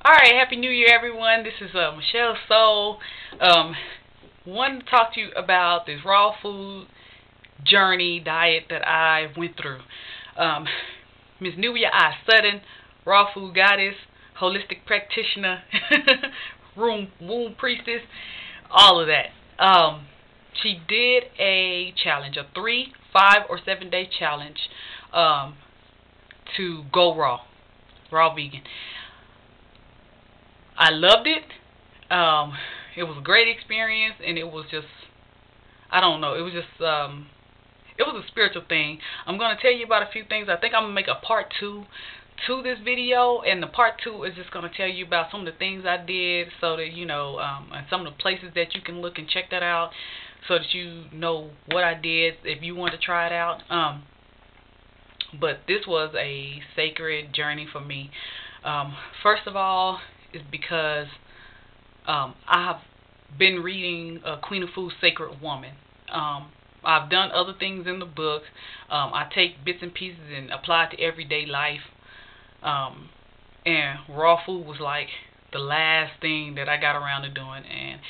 Alright, Happy New Year, everyone. This is Michelle Soul. Wanted to talk to you about this raw food journey diet that I went through. Miss Nubia I. Sutton, raw food goddess, holistic practitioner, womb priestess, all of that. She did a challenge, a 3, 5, or 7 day challenge to go raw vegan. I loved it. It was a great experience, and it was just, I don't know, it was just, it was a spiritual thing. I'm going to tell you about a few things. I think I'm going to make a part 2 to this video, and the part 2 is just going to tell you about some of the things I did so that, and some of the places that you can look and check that out so that you know what I did if you want to try it out. But this was a sacred journey for me. First of all, is because I have been reading Queen of Food's Sacred Woman. I've done other things in the book. I take bits and pieces and apply it to everyday life. And raw food was like the last thing that I got around to doing. And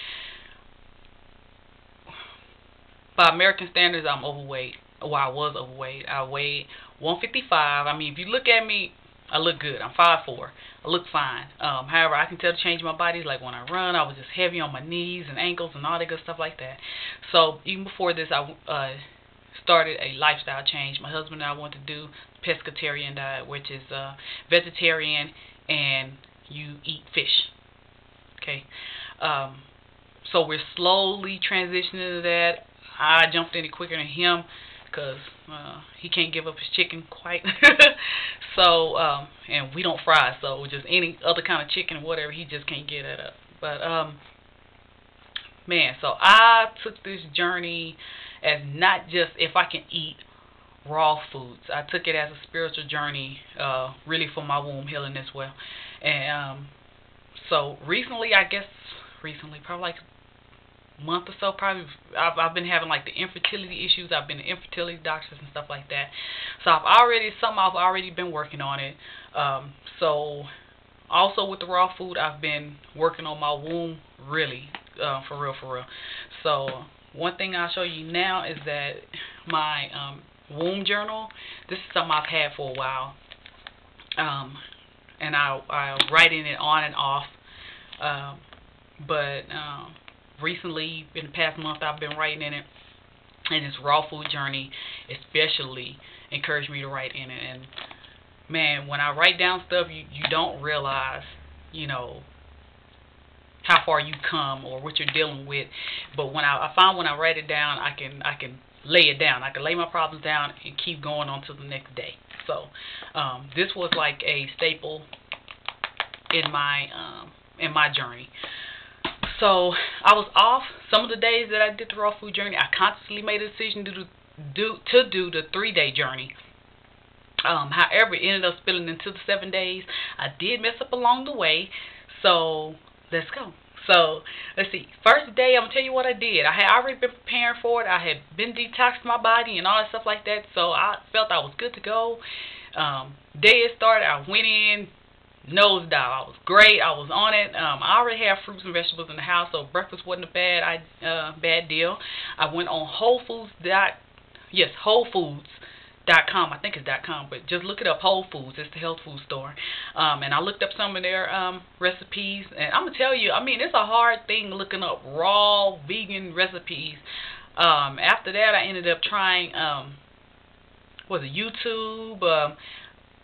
by American standards, I'm overweight. Well, I was overweight. I weighed 155. I mean, if you look at me, I look good. I'm 5'4". I look fine. However, I can tell the change in my body. Like when I run, I was just heavy on my knees and ankles and all that good stuff like that. So even before this, I started a lifestyle change. My husband and I wanted to do pescatarian diet, which is vegetarian and you eat fish. Okay. So we're slowly transitioning to that. I jumped in it quicker than him, because he can't give up his chicken quite. So, and we don't fry, so just any other kind of chicken or whatever, he just can't get it up. But, man, so I took this journey as not just if I can eat raw foods. I took it as a spiritual journey, really for my womb healing as well. And so recently, probably like month or so, probably I've been having like the infertility issues. I've been to infertility doctors and stuff like that. So I've already been working on it. So also with the raw food, I've been working on my womb really, for real. So one thing I'll show you now is that my womb journal. This is something I've had for a while, and I write in it on and off, but recently, in the past month, I've been writing in it, and this raw food journey especially encouraged me to write in it. And man, when I write down stuff, you don't realize, how far you come or what you're dealing with. But when I find when I write it down, I can lay it down. I can lay my problems down and keep going on to the next day. So this was like a staple in my journey. So I was off some of the days that I did the raw food journey. I consciously made a decision to do the 3-day journey. However, it ended up spilling into the 7 days. I did mess up along the way. So let's go. So let's see. First day, I'm gonna tell you what I did. I had already been preparing for it. I had been detoxing my body and all that stuff like that. So I felt I was good to go. Day it started. I went in. Nosedive. I was great. I was on it. I already have fruits and vegetables in the house, so breakfast wasn't a bad deal. I went on wholefoods.com. I think it's .com, but just look it up. Whole Foods. It's the health food store. And I looked up some of their recipes, and I'm gonna tell you, I mean, it's a hard thing looking up raw vegan recipes. After that, I ended up trying YouTube.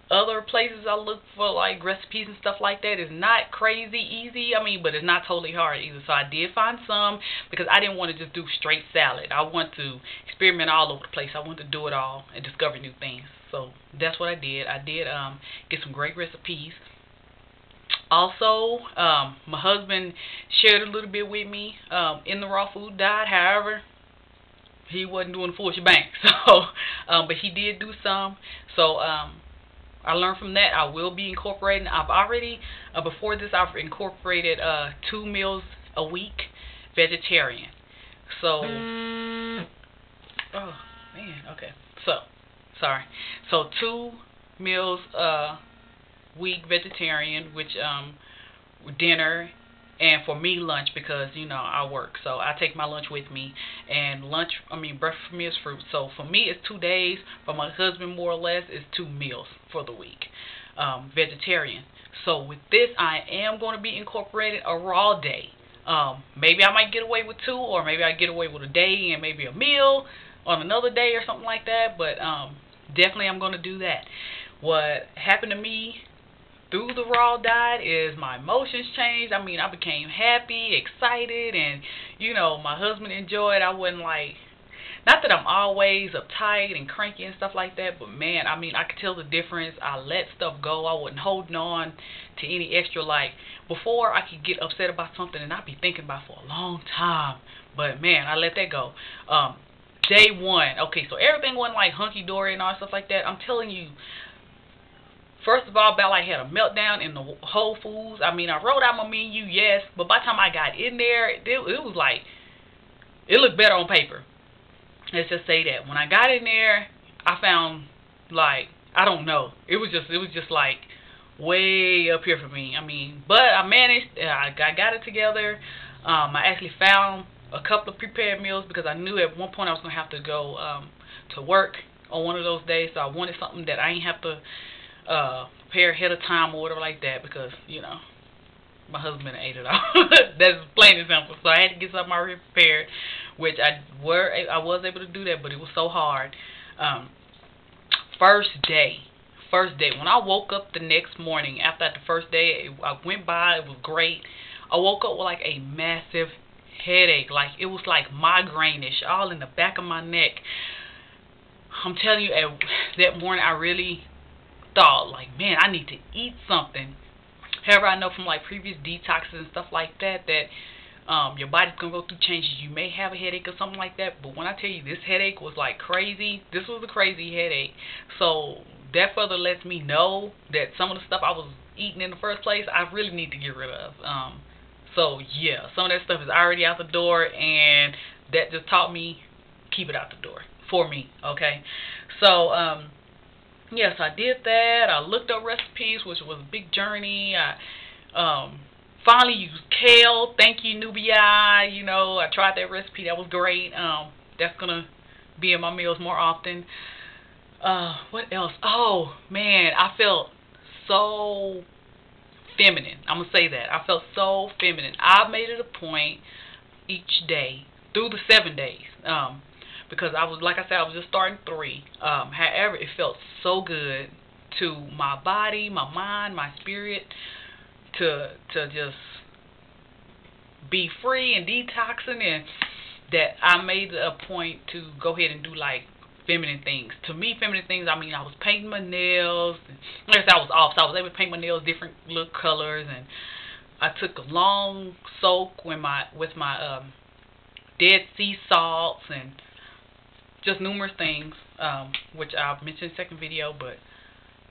Other places I look for like recipes and stuff like that. Is not crazy easy, but it's not totally hard either. So I did find some, because I didn't want to just do straight salad. I want to experiment all over the place. I want to do it all and discover new things. So that's what I did. I did get some great recipes. Also, my husband shared a little bit with me in the raw food diet. However, he wasn't doing the full shebang. So, but he did do some. So, I learned from that. I will be incorporating. I've already, before this, I've incorporated 2 meals a week vegetarian. So, oh man, okay. So, sorry. So 2 meals a week vegetarian, which dinner, and for me lunch, because I work, so I take my lunch with me. And breakfast for me is fruit. So for me it's 2 days. For my husband, more or less, is 2 meals for the week, vegetarian. So with this, I am going to be incorporating a raw day. Maybe I might get away with 2, or maybe I get away with a day and maybe a meal on another day or something like that. But definitely I'm going to do that. What happened to me through the raw diet is my emotions changed. I mean, I became happy, excited, and my husband enjoyed. I wasn't like, not that I'm always uptight and cranky and stuff like that, but man, I mean, I could tell the difference. I let stuff go. I wasn't holding on to any extra. Like before, I could get upset about something and I'd be thinking about it for a long time, but man, I let that go. Day one, okay, so everything wasn't like hunky-dory and all stuff like that. I'm telling you, first of all, I had a meltdown in the Whole Foods. I mean, I wrote out my menu, yes, but by the time I got in there, it was like, it looked better on paper. Let's just say that. When I got in there, I found, like, I don't know. It was just like way up here for me. I mean, but I managed. I got it together. I actually found a couple of prepared meals because I knew at one point I was going to have to go to work on one of those days. So I wanted something that I ain't have to prepare ahead of time or whatever like that, because my husband ate it all. That's plain and simple. So I had to get something already prepared, which I was able to do that, but it was so hard. First day, when I woke up the next morning after the first day, I went by, it was great. I woke up with like a massive headache, like it was like migraine-ish, all in the back of my neck. I'm telling you, that morning I really thought, like, man, I need to eat something. However, I know from like previous detoxes and stuff like that your body's gonna go through changes. You may have a headache or something like that, but when I tell you this headache was like crazy, this was a crazy headache. So that further lets me know that some of the stuff I was eating in the first place, I really need to get rid of. So yeah, some of that stuff is already out the door, and that just taught me keep it out the door for me. Okay, so yes, I did that. I looked up recipes, which was a big journey. I finally used kale. Thank you, Nubia. I tried that recipe. That was great. That's going to be in my meals more often. What else? Oh, man, I felt so feminine. I'm going to say that. I felt so feminine. I made it a point each day through the 7 days. Because I was, like I said, I was just starting 3. However, it felt so good to my body, my mind, my spirit, to just be free and detoxing, and that I made a point to go ahead and do like feminine things. To me, feminine things, I mean, I was painting my nails. Like I said, I was off, so I was able to paint my nails different little colors, and I took a long soak with my Dead Sea salts and just numerous things, which I'll mention in the second video. But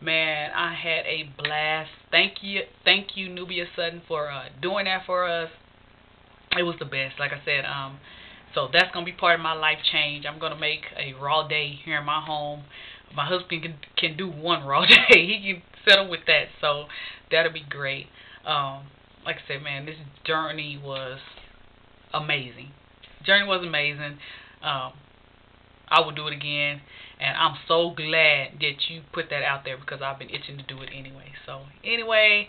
man, I had a blast. Thank you, Nubia Sutton, for doing that for us. It was the best, like I said. So that's gonna be part of my life change. I'm gonna make a raw day here in my home. My husband can do one raw day. He can settle with that, so that'll be great. Like I said, man, this journey was amazing. I will do it again, and I'm so glad that you put that out there, because I've been itching to do it anyway. So anyway,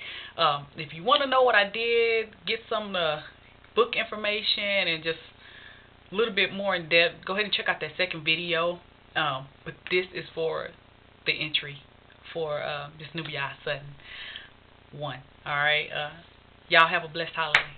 if you want to know what I did, get some book information and just a little bit more in depth, go ahead and check out that second video. But this is for the entry for this Nubia Sutton 1. Alright, y'all have a blessed holiday.